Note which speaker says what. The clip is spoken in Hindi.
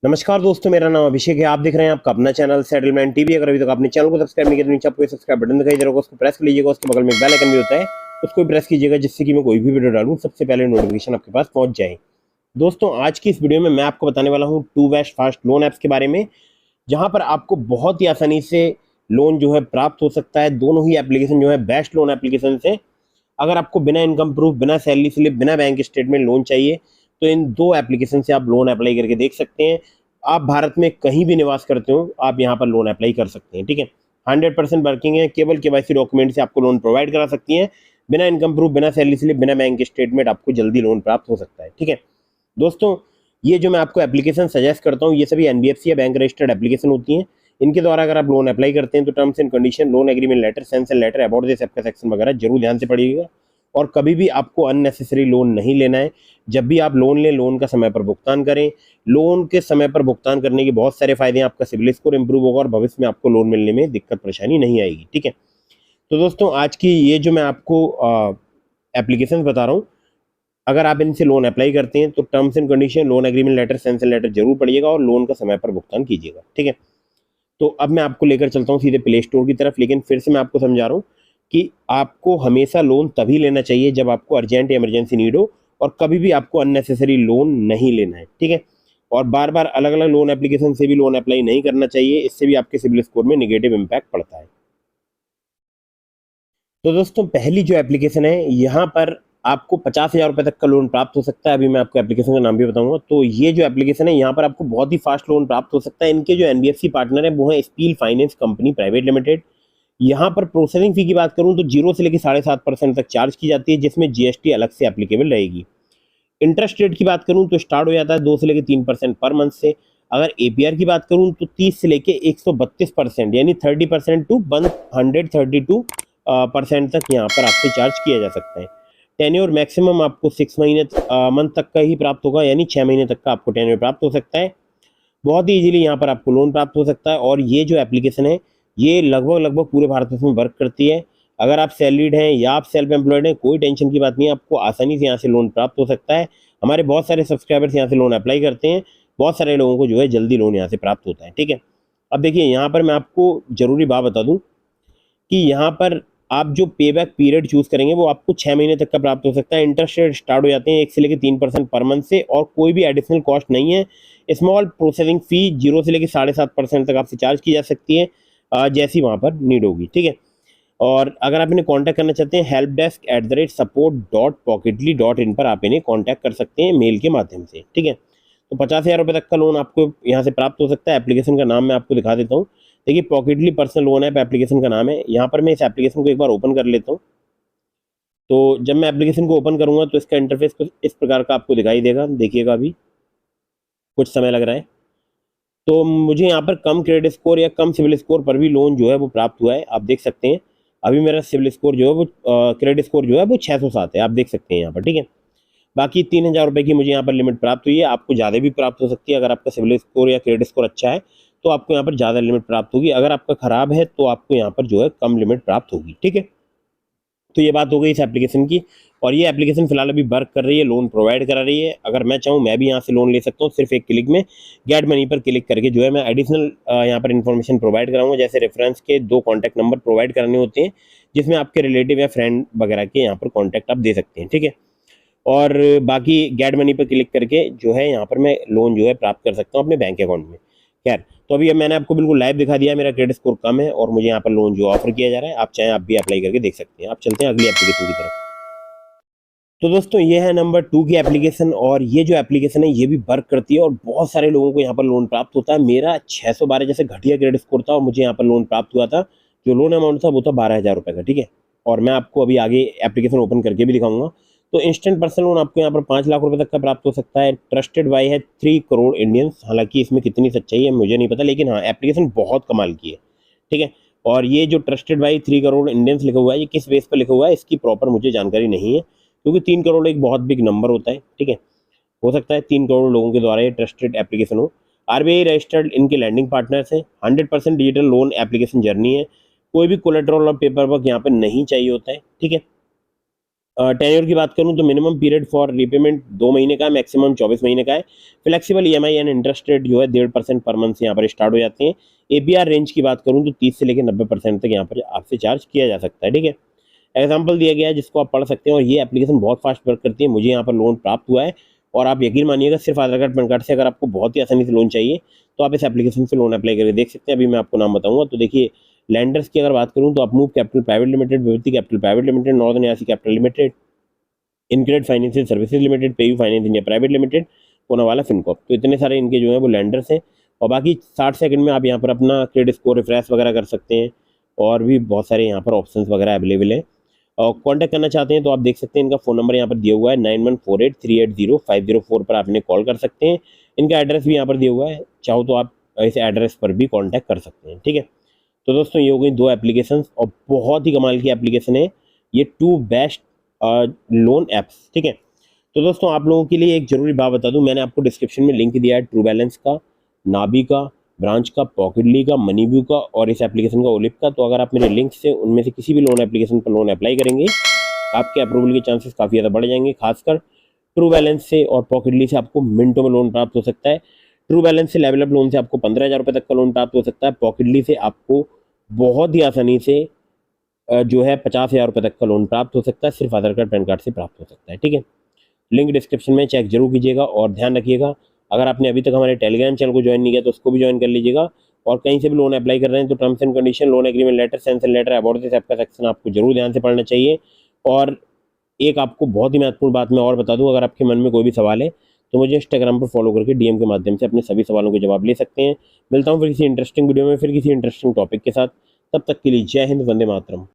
Speaker 1: नमस्कार दोस्तों, मेरा नाम अभिषेक है। आप देख रहे हैं आपका अपना चैनल सेटलमेंट टीवी। अगर अभी तक आपने चैनल को सब्सक्राइब नहीं किया तो नीचे आपको सब्सक्राइब बटन दिखाई दे रहा होगा, उसको प्रेस कर लीजिएगा। उसके बगल में एक बेल आइकन भी होता है, उसको भी प्रेस कीजिएगा, जिससे कि मैं कोई भी वीडियो डालूं सबसे पहले नोटिफिकेशन आपके पास पहुंच जाए। दोस्तों, आज की इस वीडियो में मैं आपको बताने वाला हूँ two best fast loan apps के बारे में, जहां पर आपको बहुत ही आसानी से लोन जो है प्राप्त हो सकता है। दोनों ही एप्लीकेशन जो है बेस्ट लोन एप्लीकेशन से। अगर आपको बिना इनकम प्रूफ, बिना सैलरी स्लिप, बिना बैंक स्टेटमेंट लोन चाहिए तो इन दो एप्लीकेशन से आप लोन अप्लाई करके देख सकते हैं। आप भारत में कहीं भी निवास करते हो, आप यहाँ पर लोन अप्लाई कर सकते हैं। ठीक है, 100% वर्किंग है। केवल केवाईसी डॉक्यूमेंट से आपको लोन प्रोवाइड करा सकती हैं। बिना इनकम प्रूफ, बिना सैलरी स्लिप, बिना बैंक स्टेटमेंट आपको जल्दी लोन प्राप्त हो सकता है। ठीक है दोस्तों, ये जो मैं आपको एप्लीकेशन सजेस्ट करता हूँ, ये सभी एनबीएफसी या बैंक रजिस्टर्ड एप्लीकेशन होती हैं। इनके द्वारा अगर आप लोन अप्लाई करते हैं तो terms and condition, loan agreement letter, sanction letter, about this app का सेक्शन वगैरह जरूर ध्यान से पढ़िएगा। और कभी भी आपको अननेसेसरी लोन नहीं लेना है। जब भी आप लोन लें, लोन का समय पर भुगतान करें। लोन के समय पर भुगतान करने के बहुत सारे फायदे हैं। आपका सिबिल स्कोर इंप्रूव होगा और भविष्य में आपको लोन मिलने में दिक्कत परेशानी नहीं आएगी। ठीक है, तो दोस्तों आज की ये जो मैं आपको एप्लीकेशन बता रहा हूँ, अगर आप इनसे लोन अप्लाई करते हैं तो terms and condition, loan agreement letter, sanction letter जरूर पढ़िएगा और लोन का समय पर भुगतान कीजिएगा। ठीक है, तो अब मैं आपको लेकर चलता हूँ सीधे प्ले स्टोर की तरफ। लेकिन फिर से मैं आपको समझा रहा हूँ कि आपको हमेशा लोन तभी लेना चाहिए जब आपको अर्जेंट इमरजेंसी नीड हो, और कभी भी आपको अननेसेसरी लोन नहीं लेना है। ठीक है, और बार बार अलग अलग लोन एप्लीकेशन से भी लोन अप्लाई नहीं करना चाहिए, इससे भी आपके सिबिल स्कोर में निगेटिव इम्पैक्ट पड़ता है। तो दोस्तों, पहली जो एप्लीकेशन है, यहाँ पर आपको 50,000 रुपये तक का लोन प्राप्त हो सकता है। अभी मैं आपको एप्लीकेशन का नाम भी बताऊंगा। तो ये जो एप्लीकेशन है, यहाँ पर आपको बहुत ही फास्ट लोन प्राप्त हो सकता है। इनके जो एनबीएफसी पार्टनर है वो है steel finance company private limited. यहाँ पर प्रोसेसिंग फी की बात करूँ तो 0 से लेकर 7.5% तक चार्ज की जाती है, जिसमें जीएसटी अलग से एप्लीकेबल रहेगी। इंटरेस्ट रेट की बात करूँ तो स्टार्ट हो जाता है 2 से लेकर 3% पर मंथ से। अगर एपीआर की बात करूँ तो 30 से लेकर 132%, यानी 30% टू 132% तक यहाँ पर आपसे चार्ज किया जा सकता है। टेन्योर मैक्सिमम आपको 6 महीने मंथ तक का ही प्राप्त होगा, यानी 6 महीने तक का आपको टेन्योर प्राप्त हो सकता है। बहुत ही इजीली यहाँ पर आपको लोन प्राप्त हो सकता है। और ये जो एप्लीकेशन है, ये लगभग लगभग पूरे भारत में वर्क करती है। अगर आप सैलरीड हैं या आप सेल्फ एम्प्लॉयड हैं, कोई टेंशन की बात नहीं है, आपको आसानी से यहाँ से लोन प्राप्त हो सकता है। हमारे बहुत सारे सब्सक्राइबर्स यहाँ से लोन अप्लाई करते हैं। बहुत सारे लोगों को जो है जल्दी लोन यहाँ से प्राप्त होता है। ठीक है, अब देखिए, यहाँ पर मैं आपको जरूरी बात बता दूँ कि यहाँ पर आप जो पे बैक पीरियड चूज करेंगे वो आपको 6 महीने तक का प्राप्त हो सकता है। इंटरेस्ट रेट स्टार्ट हो जाते हैं 1 से लेकर 3% पर मंथ से, और कोई भी एडिशनल कॉस्ट नहीं है। स्मॉल प्रोसेसिंग फी 0 से लेकर 7.5% तक आपसे चार्ज की जा सकती है, जैसी वहाँ पर नीड होगी। ठीक है, और अगर आप इन्हें कॉन्टैक्ट करना चाहते हैं, helpdesk@support.pocketly.in पर आप इन्हें कॉन्टैक्ट कर सकते हैं मेल के माध्यम से। ठीक है, तो 50,000 रुपये तक का लोन आपको यहाँ से प्राप्त हो सकता है। एप्लीकेशन का नाम मैं आपको दिखा देता हूँ। देखिए, पॉकेटली पर्सनल लोन ऐप एप्लीकेशन का नाम है। यहाँ पर मैं इस एप्लीकेशन को एक बार ओपन कर लेता हूँ। तो जब मैं एप्लीकेशन को ओपन करूँगा तो इसका इंटरफेस कुछ इस प्रकार का आपको दिखाई देगा। देखिएगा, अभी कुछ समय लग रहा है। तो मुझे यहाँ पर कम क्रेडिट स्कोर या कम सिविल स्कोर पर भी लोन जो है वो प्राप्त हुआ है, आप देख सकते हैं। अभी मेरा सिविल स्कोर जो है वो क्रेडिट स्कोर जो है वो 607 है, आप देख सकते हैं यहाँ पर। ठीक है, बाकी 3,000 रुपये की मुझे यहाँ पर लिमिट प्राप्त हुई है। आपको ज़्यादा भी प्राप्त हो सकती है। अगर आपका सिविल स्कोर या क्रेडिट स्कोर अच्छा है तो आपको यहाँ पर ज़्यादा लिमिट प्राप्त होगी। अगर आपका खराब है तो आपको यहाँ पर जो है कम लिमिट प्राप्त होगी। ठीक है, तो ये बात हो गई इस एप्लीकेशन की। और ये एप्लीकेशन फिलहाल अभी वर्क कर रही है, लोन प्रोवाइड करा रही है। अगर मैं चाहूँ मैं भी यहाँ से लोन ले सकता हूँ, सिर्फ एक क्लिक में। गेट मनी पर क्लिक करके जो है मैं एडिशनल यहाँ पर इन्फॉर्मेशन प्रोवाइड कराऊंगा। जैसे रेफरेंस के 2 कॉन्टैक्ट नंबर प्रोवाइड कराने होते हैं, जिसमें आपके रिलेटिव या फ्रेंड वगैरह के यहाँ पर कॉन्टैक्ट आप दे सकते हैं। ठीक है, और बाकी गेट मनी पर क्लिक करके जो है यहाँ पर मैं लोन जो है प्राप्त कर सकता हूँ अपने बैंक अकाउंट में। खैर, तो अभी अब मैंने आपको बिल्कुल लाइव दिखा दिया, मेरा क्रेडिट स्कोर कम है और मुझे यहाँ पर लोन जो ऑफर किया जा रहा है, आप चाहें आप भी अप्लाई करके देख सकते हैं। आप चलते हैं अगली एप्लीकेशन की तरफ। तो दोस्तों, ये है नंबर 2 की एप्लीकेशन, और ये जो एप्लीकेशन है ये भी वर्क करती है और बहुत सारे लोगों को यहाँ पर लोन प्राप्त होता है। मेरा 612 जैसे घटिया क्रेडिट स्कोर था और मुझे यहाँ पर लोन प्राप्त हुआ था। जो लोन अमाउंट था वो था 12,000 रुपये का। ठीक है, और मैं आपको अभी आगे एप्लीकेशन ओपन करके भी दिखाऊंगा। तो इंस्टेंट पर्सनल लोन आपको यहाँ पर 5 लाख रुपए तक का प्राप्त हो सकता है। ट्रस्टेड बाय है 3 करोड़ इंडियंस। हालांकि इसमें कितनी सच्चाई है मुझे नहीं पता, लेकिन हाँ, एप्लीकेशन बहुत कमाल की है। ठीक है, और ये जो ट्रस्टेड बाय 3 करोड़ इंडियंस लिखा हुआ है, ये किस बेस पर लिखा हुआ है इसकी प्रॉपर मुझे जानकारी नहीं है, क्योंकि 3 करोड़ एक बहुत बिग नंबर होता है। ठीक है, हो सकता है 3 करोड़ लोगों के द्वारा ये ट्रस्टेड एप्लीकेशन हो। आरबीआई रजिस्टर्ड इनके लैंडिंग पार्टनर्स हैं। 100% डिजिटल लोन एप्लीकेशन जर्नी है। कोई भी कोलेट्रल और पेपर वर्क यहाँ पर नहीं चाहिए होता है। ठीक है, टेन्योर की बात करूं तो मिनिमम पीरियड फॉर रीपेमेंट 2 महीने का है, मैक्सिमम 24 महीने का है। Flexible EMI and interest rate जो है 1.5% पर मंथ से यहाँ पर स्टार्ट हो जाते हैं। एपीआर रेंज की बात करूं तो 30 से लेकर 90% तक यहाँ पर आपसे चार्ज किया जा सकता है, ठीक है। एग्जाम्पल दिया गया है जिसको आप पढ़ सकते हैं, और ये एप्लीकेशन बहुत फास्ट वर्क करती है। मुझे यहाँ पर लोन प्राप्त हुआ है, और आप यकीन मानिएगा सिर्फ आधार कार्ड पैन कार्ड से अगर आपको बहुत ही आसानी से लोन चाहिए तो आप इस एप्लीकेशन से लोन अप्लाई करके देख सकते हैं। अभी मैं आपको नाम बताऊंगा। तो देखिए, लैंडर्स की अगर बात करूं तो Upmove Capital Private Limited, Vibhuti Capital Private Limited, Northern यासी Capital Limited, InCred Financial Services Limited, PayU Finance India Private Limited, Poonawalla Fincorp. तो इतने सारे इनके जो है वो लैंडर्स हैं, और बाकी 60 सेकंड में आप यहाँ पर अपना क्रेडिट स्कोर रिफ्रेश वगैरह कर सकते हैं, और भी बहुत सारे यहाँ पर ऑप्शंस वगैरह अवेलेबल हैं। और कॉन्टैक्ट करना चाहते हैं तो आप देख सकते हैं, इनका फ़ोन नंबर यहाँ पर दिया हुआ है 9148380504 पर आप इन्हें कॉल कर सकते हैं। इनका एड्रेस भी यहाँ पर दिया हुआ है, चाहो तो आप इस एड्रेस पर भी कॉन्टैक्ट कर सकते हैं, ठीक है। तो दोस्तों ये हो गई 2 एप्लीकेशन, और बहुत ही कमाल की एप्लीकेशन है ये, 2 बेस्ट लोन ऐप्स, ठीक है। तो दोस्तों आप लोगों के लिए एक जरूरी बात बता दूं, मैंने आपको डिस्क्रिप्शन में लिंक दिया है ट्रू बैलेंस का, नाबी का, ब्रांच का, पॉकेटली का, मनीव्यू का, और इस एप्लीकेशन का ओलिप का। तो अगर आप मेरे लिंक से उनमें से किसी भी लोन एप्लीकेशन पर लोन अप्लाई करेंगे, आपके अप्रूवल के चांसेस काफ़ी ज़्यादा बढ़ जाएंगे। खासकर ट्रू बैलेंस से और पॉकेटली से आपको मिनटों में लोन प्राप्त हो सकता है। ट्रू बैलेंस से लेवल अप लोन से आपको 15,000 रुपये तक का लोन प्राप्त हो सकता है। पॉकेटली से आपको बहुत ही आसानी से जो है 50,000 रुपये तक का लोन प्राप्त हो सकता है, सिर्फ आधार कार्ड पैन कार्ड से प्राप्त हो सकता है, ठीक है। लिंक डिस्क्रिप्शन में चेक जरूर कीजिएगा, और ध्यान रखिएगा अगर आपने अभी तक हमारे टेलीग्राम चैनल को ज्वाइन नहीं किया तो उसको भी ज्वाइन कर लीजिएगा। और कहीं से भी लोन अप्लाई कर रहे हैं तो terms and condition, loan agreement letter, sanction letter, about this app का सेक्शन आपको जरूर ध्यान से पढ़ना चाहिए। और एक आपको बहुत ही महत्वपूर्ण बात मैं और बता दूं, अगर आपके मन में कोई भी सवाल है तो मुझे इंस्टाग्राम पर फॉलो करके डीएम के माध्यम से अपने सभी सवालों के जवाब ले सकते हैं। मिलता हूँ फिर किसी इंटरेस्टिंग वीडियो में, फिर किसी इंटरेस्टिंग टॉपिक के साथ। तब तक के लिए जय हिंद, वंदे मातरम।